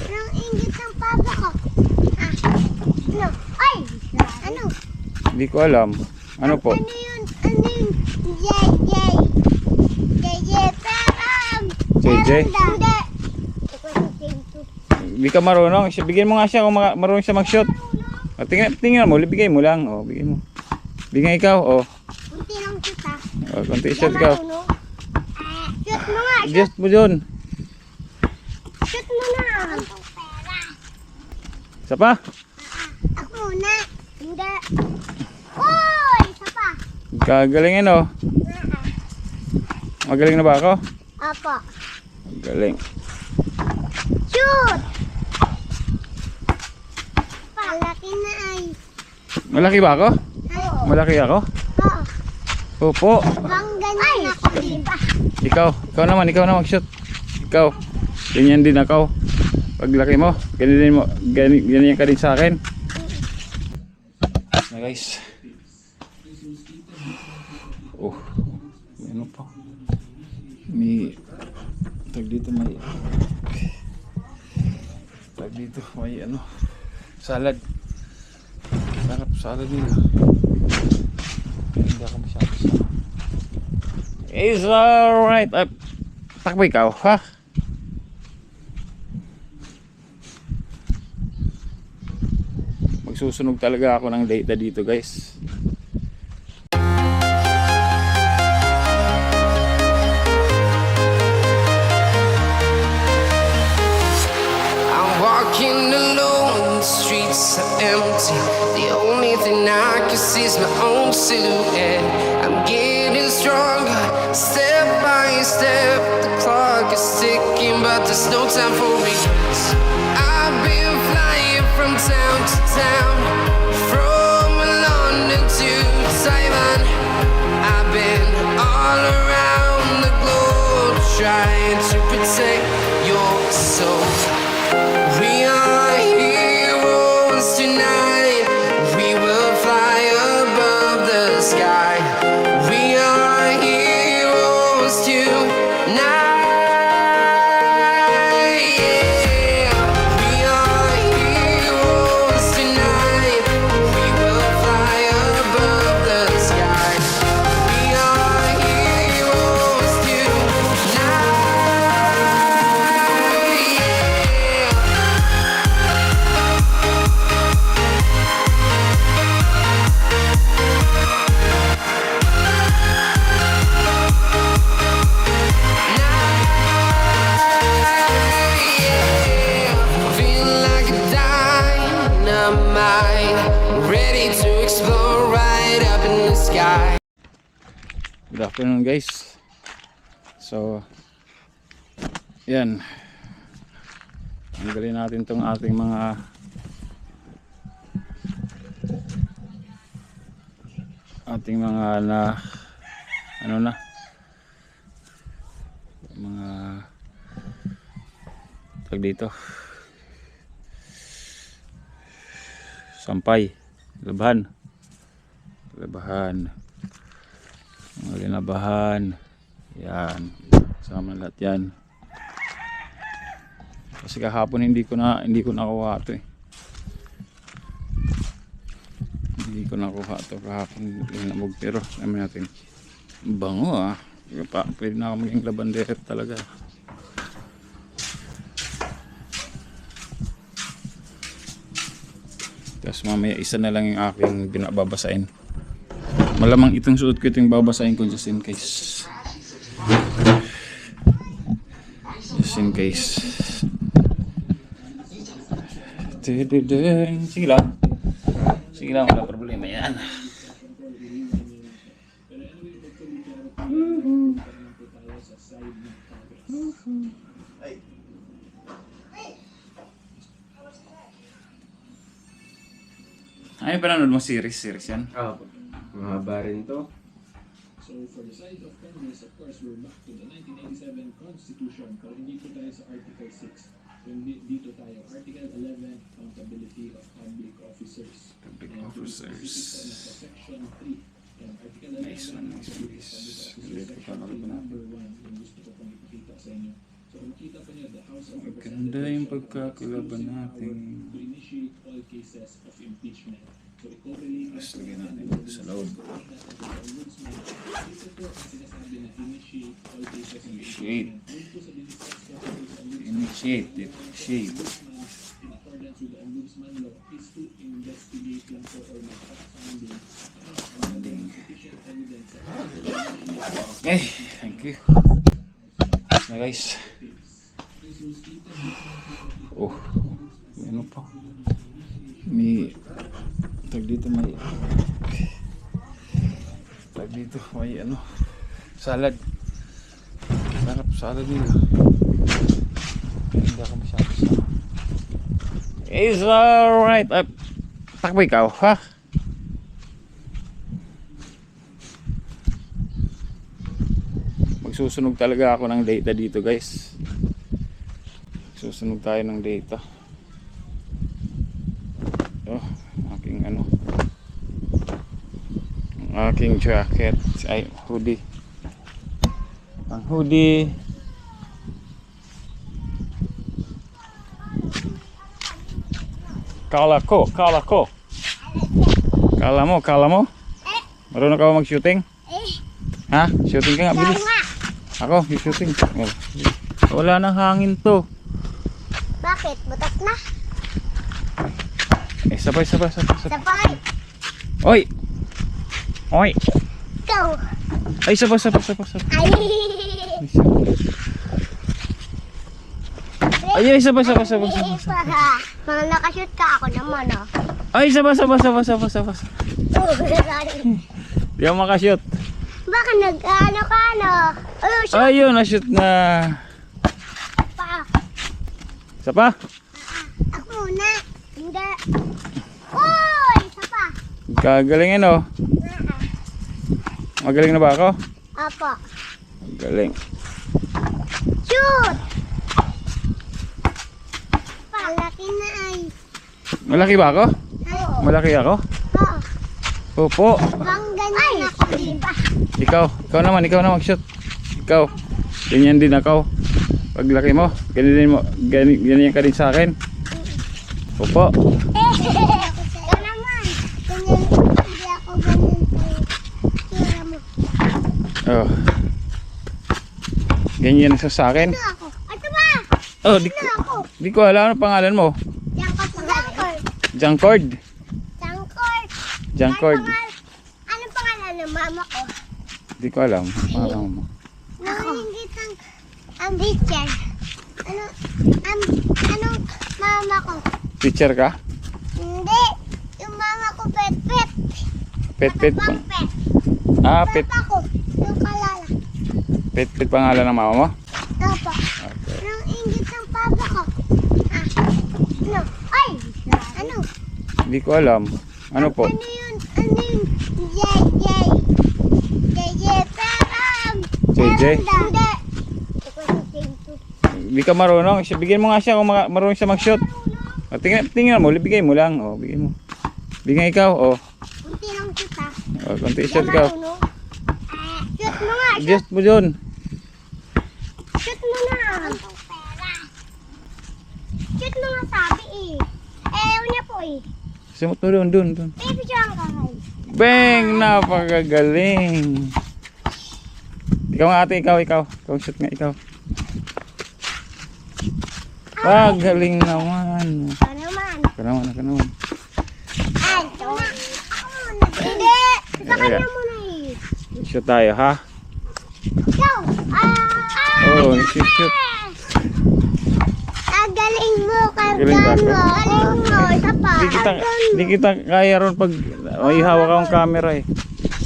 Anong ingit ng papa ko? Ano? Ay! Ano? Hindi ko alam. Ano po? Ano yun? Ano yun? Jay! JJ? Hindi. Hindi ka marunong. Bigyan mo nga siya kung marunong siya mag-shoot. Tingnan mo, bigay mo lang. Bigay mo. Bigyan ikaw. Kunti lang kita. Konti shoot ikaw. Shoot mo nga. Just mo dun. Shoot mo na. Pera. Isa pa? Ako muna. Hindi. Uy! Isa pa. Gagalingin oh. Magaling na ba ako? Apo. Galing. Shoot! Palaki na ay. Malaki ba ako? Oo. Malaki ako? Oo. Opo. Bang ganyan ako, diba? Ikaw naman mag-shoot. Ikaw. Ganyan din ako. Paglaki mo, ganyan ka din sa akin. Na guys. Ano pa? May salad. Sarap salad nila. Hindi ako masyado sa. It's alright. Takbo ikaw, ha? Magsusunog talaga ako ng data dito, guys. Empty. The only thing I can see is my own silhouette. I'm getting stronger, step by step. The clock is ticking, but there's no time for regrets. I've been flying from town to town, from London to Taiwan. I've been all around the globe trying to protect your soul. We are heroes tonight. We will fly above the sky. We are heroes tonight. Yeah. We are heroes tonight. We will fly above the sky. We are heroes tonight. Feel like a dynamite, ready to explode right up in the sky. Good afternoon, guys. So, yan. Tanggalin natin tong ating mga mga tag dito, sampay, labahan, mga linabahan, yan, sama lahat yan. Kasi kahapon hindi ko nakuha ito hindi ko nakuha ito kahapon, linamog. Pero naman natin, bango pwede na ako maging labander talaga. Tapos mamaya isa na lang yung aking binababasain. Malamang itong suot ko itong babasain ko just in case. Sige lang, wala problema yan. Ay, pinanood mo series yan? Mahaba rin to. So for the side of Congress, of course, we're back to the 1987 Constitution. Pero hindi ko tayo sa Article 6. Dito tayo. Article 11, Accountability of Public Officers. Section 3. And Article 11, Nice one, nice one. Section 3, number 1, yung gusto ko pang ipakita sa inyo. So kung makita pa niyo, the House of Maganda yung pagkakalaban natin. to initiate all cases of impeachment. So i-correlate Tapos lagyan natin dito sa loob. ito po ang sinasabi na initiate all cases of Initiate. impeachment. Ayon po sa Dinisas Capital Ombudsman, Initiate it. Shape. in accordance with the Ombudsman law is to investigate lang po or mag-fact-finding sufficient evidence Okay, thank you. Na guys. Oh, may ano pa. May tag dito may ano salad. Sarap salad nila. Hindi ako masyado sa. It's alright. Takbo ikaw, ha? Magsusunog talaga ako ng data dito, guys. Susunog tayo ng data. Oh, aking ano. Ang aking jacket. Ay, hoodie. Ang hoodie. Kala ko. Kala mo? Marunong ka ba mag-shooting? Ha? Shooting ka nga, bilis. Ako, shooting. Oh. Wala nang hangin to. Bakit? Butas na? Eh, sabay. Sabay! Oy! Go! Ay, sabay. Ay! Ay, sabay. Mga nakashoot ka ako naman, oh. Ay, sabay. Oh, sorry. Di ako makashoot. Baka nag-ano ka, ano? Oh, shoot Ayun, na-shoot na. pa. Isa pa? Ako muna. Hindi. Uy! Isa pa. Gagalingin, oh. Magaling na ba ako? Apo. Galing. Shoot! Palaki na ay. Malaki ba ako? Oo. Malaki ako? Oo. Opo. Bang ganyan ako, di ba? Ikaw naman mag-shoot. Ikaw. Ganyan din ako. Paglaki mo, ganyan ka din sa akin. Opo. Ikaw naman. Ganyan, hindi ako ganyan sa mo. Oh. Ganyan sa akin. Ito ako. Ito ba? Oh, Ito ako. di ko alam ano pangalan mo. Jangkord. Jangkord. Anong pangalan ng mama ko? Di ko alam. Pangalan mo. Nangingit ang teacher. Anong mama ko? Teacher ka? Hindi. Yung mama ko pet-pet. Pet. Nakabang-pet. Ah, pet. Papa ko. Yung kalala. Pet pangalan ng mama mo? Opo. Okay. Nang ingit ng papa ko. Ah. Ano? Ay! Ano? Di ko alam. Ano po? Ano yun? JJ. JJ Peram. JJ? Hindi. Ito si Tinto. Di ka marunong. Bigyan mo nga siya kung marunong siya mag-shoot. O, tingnan mo. Bigay mo lang. O, bigay mo. Bigyan ikaw. O, Kunti lang kita. konti shot ikaw. Shoot mo nga. Just mo dun. Shoot mo na. Shoot mo nga sabi eh. Ayaw niya po eh. Simot mo dun. Pipicturean ka kayo. Bang! Napakagaling. Ikaw nga ate, ikaw. Ikaw shoot nga, ikaw. Galing naman. Ito naman. Ka naman. Ay, ito na. Ako muna. Hindi. Sa kanya muna eh. Shoot tayo, ha? Go! Oo, shoot. Galing mo, Galing ba ako? Galing mo, isa pa. Di kita kaya ron pag may hawak akong camera eh.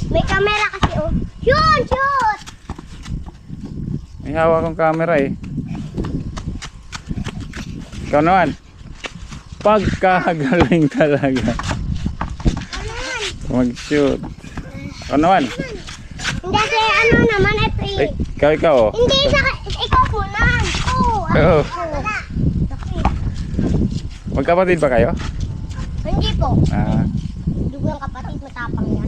May camera kasi oh. Shoot! May hawak akong camera eh. Ikaw naman. Pagkagaling talaga. Ano yan? Mag-shoot. Ikaw naman. Hindi kasi ano naman ito eh. Ikaw oh. Hindi, ikaw muna. Oo. Magkapatid ba kayo? Hindi po. Ah. Dugang kapatid, matapang yan.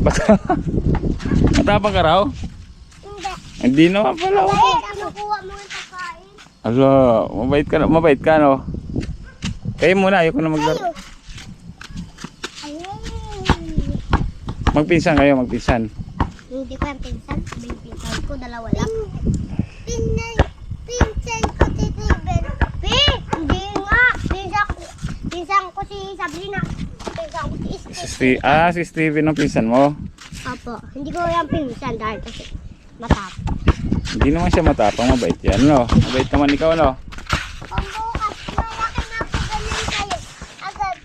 Matapang ka raw? Hindi. Hindi naman pala. Bakit? Ano kuha mo yung pagkain? Ala, mabait ka no. Kayo muna, ayoko na maglaro. Ayun. Magpinsan kayo, magpinsan. Hindi ko yung pinsan. Yung pinsan ko, dalawa lang. Pinsan ko si Steven. Hindi nga. Pinsan ko si Sabrina. Pinsan ko si Steven. Si Steven ang pinsan mo. Opo. Hindi ko yung pinsan dahil kasi matapos. Hindi naman siya matapang, mabait yan no. Mabait naman ikaw no. Kung bukas, malaki na ako ganyan kayo. Agad.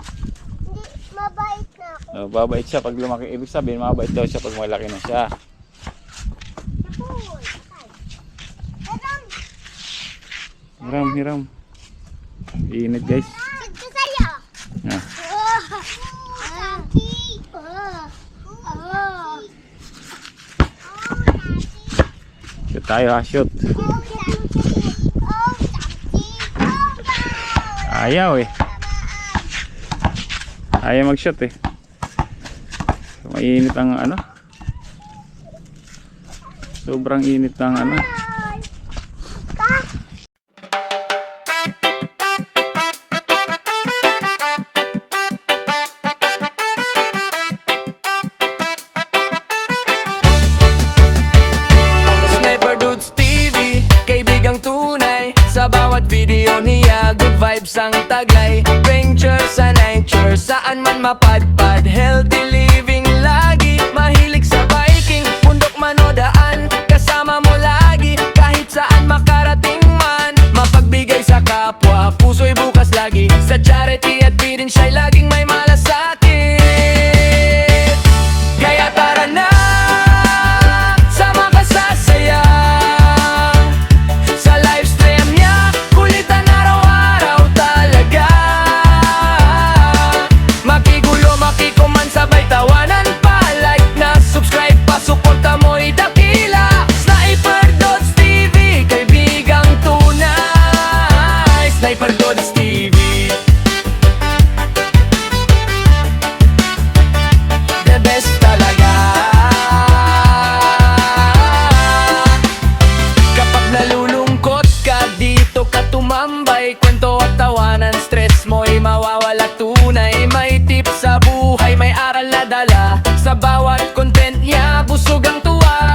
Hindi, mabait na ako. Babait siya pag lumaki. Ibig sabihin, mabait daw siya pag malaki na siya. Napul. Hiram. Init guys. Ito sa'yo. Ah. Shoot tayo ha, shoot. Ayaw eh. Ayaw mag-shoot eh. Mainit ang ano. Sobrang init ang ano. Sniper Dudes TV, kaibigang tunay. Sa bawat video niya, good vibes ang taglay. Venture sa nature, saan man mapadpad. Healthy living lagi, mahilig sa biking. Bundok man o daan, kasama mo lagi. Kahit saan makarating man, mapagbigay sa kapwa. Puso'y bukas lagi, sa charity at birin siya'y laging may malasakit. Kaya tara na, sama ka sa saya. Sa livestream niya, kulitan araw-araw talaga. Makigulo, makikuman, sabay tawanan pa. Like na, subscribe pa, suporta mo'y dakila. Sniper Dudes TV, kaibigang tunay. Sniper Dudes TV, the best talaga. Kapag nalulungkot ka, dito ka tumambay. Kwento at tawanan, stress mo'y mawawala tunay. May tips sa buhay, may aral na dala. Sa bawat content niya, busog ang tuwa.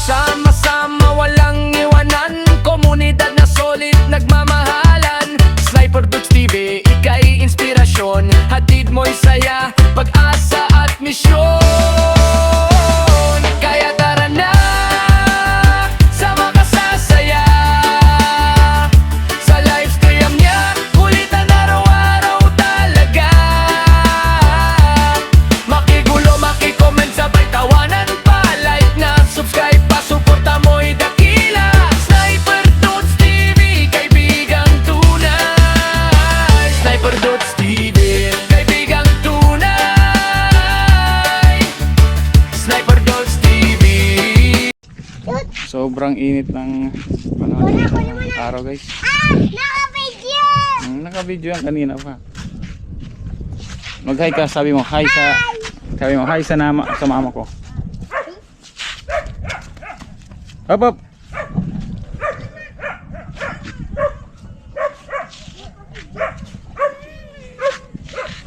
Sama-sama, walang iwanan. Komunidad na solid, nagmamahalan. Sniper Dudes TV, ika'y inspirasyon. Hatid mo'y saya, pag-asa at misyon. Kaya tara na, sama ka sa saya. Sa livestream niya, kulitan araw-araw talaga. Makigulo, makikoment, sabay tawanan pa. Like na, subscribe pa, suporta mo'y dakila. Sniper Dudes TV, kaibigang tunay. Sniper Dudes TV, kaibigang tunay. Sniper Dudes TV. Sobrang init ng panahon ng araw guys. Naka-video! Naka-video yan kanina pa. Mag-hi ka, sabi mo hi sa mama ko. Hop hop.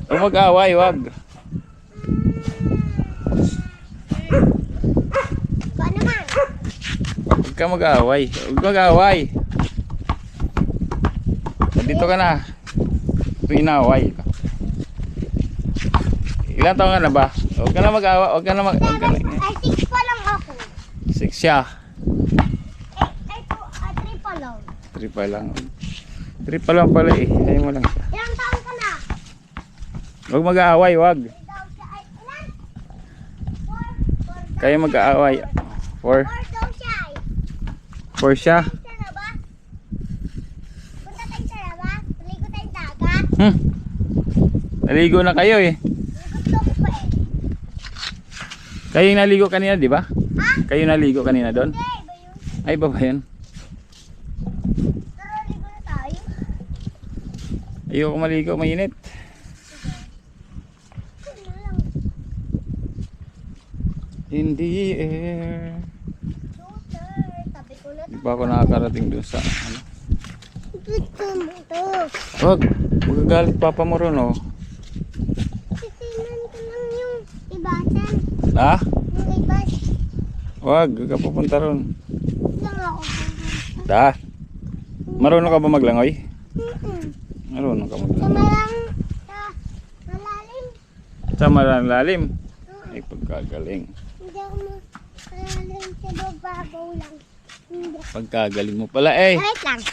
Huwag mag-away, wag. Ba naman? Huwag ka mag-away. Huwag mag-away. Dito ka na. Ito inaway. Ilan taon ka na ba? Huwag ka na mag-away. Huwag ka na mag... Huwag ka na... Ay, 6 pa lang ako. 6 siya. Ay, 3 pa lang. 3 pa lang. 3 pa lang pala eh. Ayaw mo lang siya. Ilang taon ka na? Huwag mag-aaway, wag. Daw siya ay ilan? 4 Kayo mag-aaway. 4 daw siya ay. 4 siya. Sa labas? Punta tayo sa labas? Maligo tayong dagat? Naligo na kayo eh. Gusto ko pa eh. Kayo yung naligo kanina, di ba? Ha? Kayo naligo kanina doon? Hindi, iba yun. Ay, ba yun? Pero ligo na tayo. Ayoko maligo, mainit. Ano lang. In the air. Shooter. Sabi ko na. Di ba ako nakakarating doon sa ano? Gusto mo ito. Wag, magagalit papa mo ron oh. Titinan ko lang yung ibasan. Ha? Yung ibas. Wag, huwag ka pupunta ron. Lang ako. Da. Marunong ka ba maglangoy? Mm-mm. Marunong ka Sa maglangoy. malang, sa malalim. Sa malalim. Ay, pagkagaling. Hindi ako malalim sa bababaw lang. Hindi. Pagkagaling mo pala eh. Wait lang.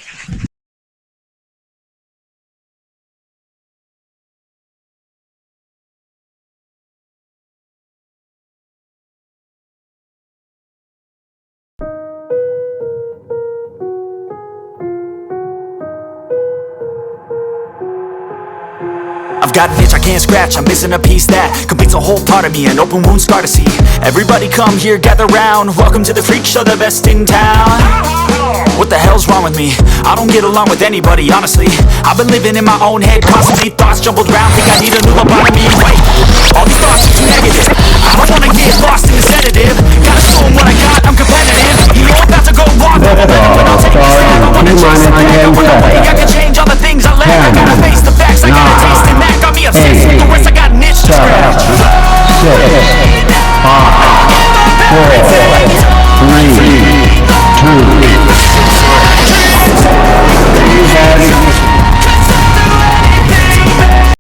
I've got an itch I can't scratch, I'm missing a piece that completes a whole part of me, an open wound scar to see. Everybody come here, gather round, welcome to the freak show, the best in town. What the hell's wrong with me? I don't get along with anybody, honestly. I've been living in my own head, constantly thoughts jumbled round, think I need a new lobotomy. Wait, all these thoughts are too negative, I don't wanna get lost in the sedative.